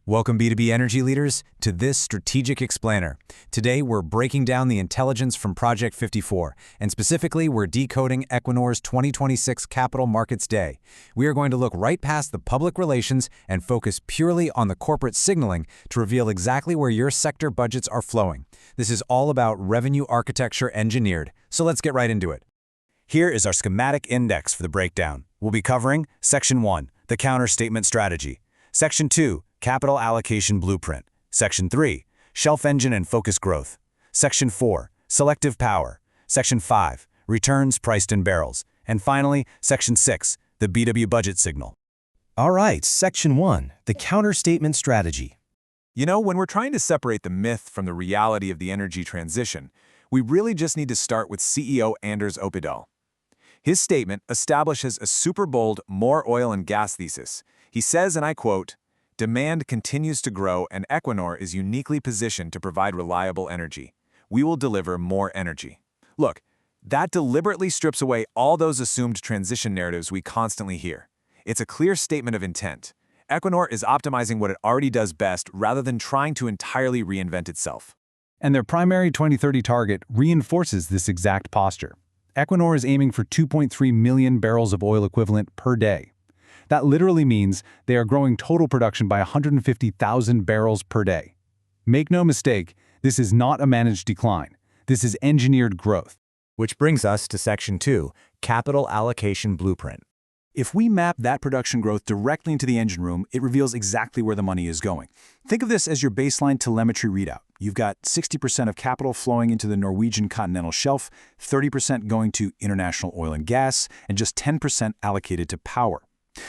Welcome B2B energy leaders to this strategic explainer. Today we're breaking down the intelligence from Project 54, and specifically we're decoding Equinor's 2026 Capital Markets Day. We are going to look right past the public relations and focus purely on the corporate signaling to reveal exactly where your sector budgets are flowing. This is all about revenue architecture engineered, so let's get right into it. Here is our schematic index for the breakdown. We'll be covering Section 1, the counter-statement strategy. Section 2, Capital Allocation Blueprint. Section 3, Shelf Engine and Focus Growth. Section 4, Selective Power. Section 5, Returns Priced in Barrels. And finally, Section 6, the BW Budget Signal. All right, Section 1, the counter-statement strategy. You know, when we're trying to separate the myth from the reality of the energy transition, we really just need to start with CEO Anders Opedal. His statement establishes a super bold more oil and gas thesis. He says, and I quote, "Demand continues to grow and Equinor is uniquely positioned to provide reliable energy. We will deliver more energy." Look, that deliberately strips away all those assumed transition narratives we constantly hear. It's a clear statement of intent. Equinor is optimizing what it already does best rather than trying to entirely reinvent itself. And their primary 2030 target reinforces this exact posture. Equinor is aiming for 2.3 million barrels of oil equivalent per day. That literally means they are growing total production by 150,000 barrels per day. Make no mistake, this is not a managed decline. This is engineered growth. Which brings us to Section 2, Capital Allocation Blueprint. If we map that production growth directly into the engine room, it reveals exactly where the money is going. Think of this as your baseline telemetry readout. You've got 60% of capital flowing into the Norwegian continental shelf, 30% going to international oil and gas, and just 10% allocated to power.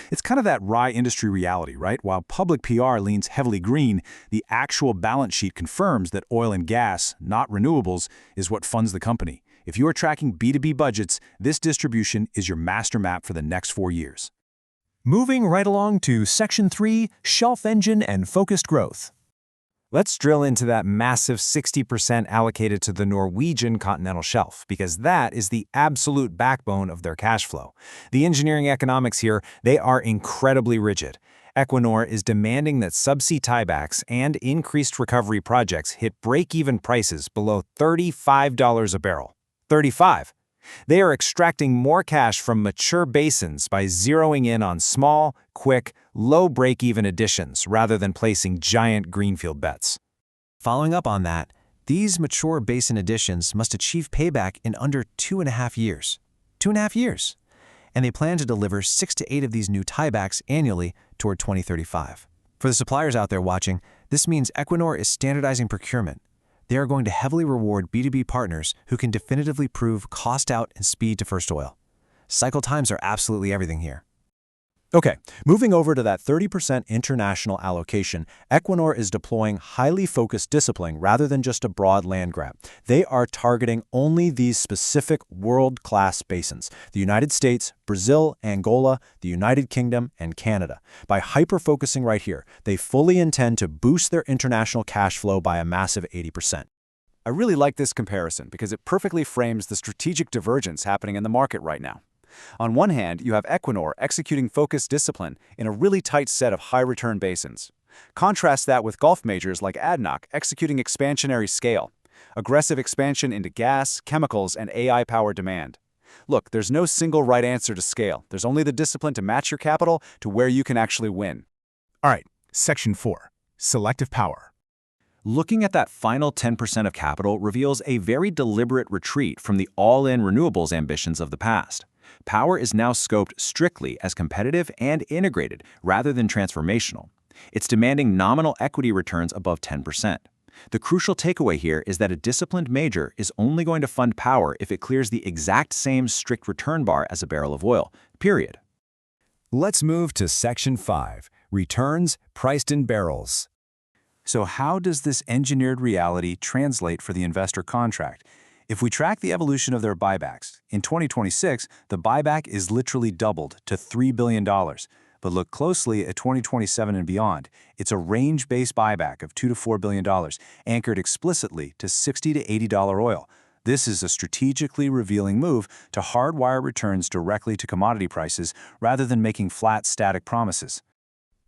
It's kind of that rye industry reality, right? While public PR leans heavily green, the actual balance sheet confirms that oil and gas, not renewables, is what funds the company. If you are tracking B2B budgets, this distribution is your master map for the next 4 years. Moving right along to Section 3, Shelf Engine and Focused Growth. Let's drill into that massive 60% allocated to the Norwegian continental shelf, because that is the absolute backbone of their cash flow. The engineering economics here, they are incredibly rigid. Equinor is demanding that subsea tiebacks and increased recovery projects hit break-even prices below $35 a barrel. 35. They are extracting more cash from mature basins by zeroing in on small, quick, low break-even additions rather than placing giant greenfield bets. Following up on that, these mature basin additions must achieve payback in under 2.5 years. 2.5 years. And they plan to deliver 6 to 8 of these new tiebacks annually toward 2035. For the suppliers out there watching, this means Equinor is standardizing procurement. They are going to heavily reward B2B partners who can definitively prove cost out and speed to first oil. Cycle times are absolutely everything here. Okay, moving over to that 30% international allocation, Equinor is deploying highly focused discipline rather than just a broad land grab. They are targeting only these specific world-class basins: the United States, Brazil, Angola, the United Kingdom, and Canada. By hyper-focusing right here, they fully intend to boost their international cash flow by a massive 80%. I really like this comparison because it perfectly frames the strategic divergence happening in the market right now. On one hand, you have Equinor executing focused discipline in a really tight set of high-return basins. Contrast that with Gulf majors like ADNOC executing expansionary scale, aggressive expansion into gas, chemicals, and AI-powered demand. Look, there's no single right answer to scale. There's only the discipline to match your capital to where you can actually win. All right, Section 4, Selective Power. Looking at that final 10% of capital reveals a very deliberate retreat from the all-in renewables ambitions of the past. Power is now scoped strictly as competitive and integrated rather than transformational. It's demanding nominal equity returns above 10%. The crucial takeaway here is that a disciplined major is only going to fund power if it clears the exact same strict return bar as a barrel of oil, period. Let's move to Section 5, Returns Priced in Barrels. So how does this engineered reality translate for the investor contract? If we track the evolution of their buybacks, in 2026, the buyback is literally doubled to $3 billion. But look closely at 2027 and beyond. It's a range-based buyback of $2 to $4 billion, anchored explicitly to $60 to $80 oil. This is a strategically revealing move to hardwire returns directly to commodity prices rather than making flat, static promises.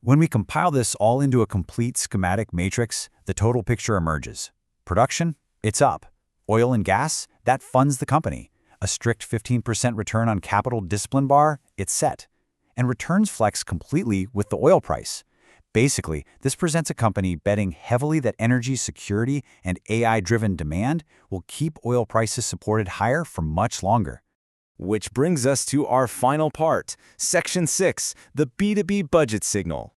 When we compile this all into a complete schematic matrix, the total picture emerges. Production? It's up. Oil and gas? That funds the company. A strict 15% return on capital discipline bar? It's set. And returns flex completely with the oil price. Basically, this presents a company betting heavily that energy security and AI-driven demand will keep oil prices supported higher for much longer. Which brings us to our final part, Section 6, the B2B budget signal.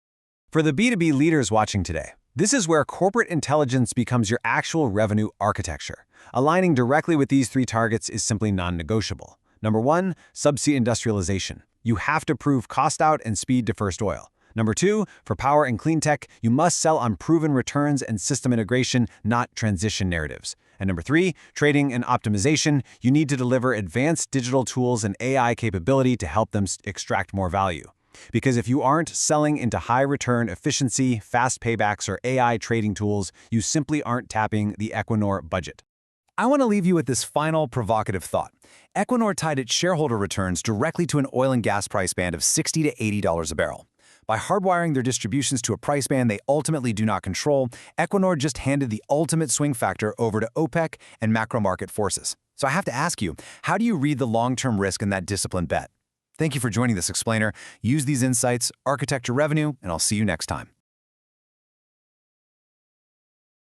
For the B2B leaders watching today, this is where corporate intelligence becomes your actual revenue architecture. Aligning directly with these three targets is simply non-negotiable. Number 1, subsea industrialization. You have to prove cost out and speed to first oil. Number 2, for power and clean tech, you must sell on proven returns and system integration, not transition narratives. And number 3, trading and optimization, you need to deliver advanced digital tools and AI capability to help them extract more value. Because if you aren't selling into high return efficiency, fast paybacks, or AI trading tools, you simply aren't tapping the Equinor budget. I want to leave you with this final provocative thought. Equinor tied its shareholder returns directly to an oil and gas price band of $60 to $80 a barrel. By hardwiring their distributions to a price band they ultimately do not control, Equinor just handed the ultimate swing factor over to OPEC and macro market forces. So I have to ask you, how do you read the long-term risk in that disciplined bet? Thank you for joining this explainer. Use these insights, architect your revenue, and I'll see you next time.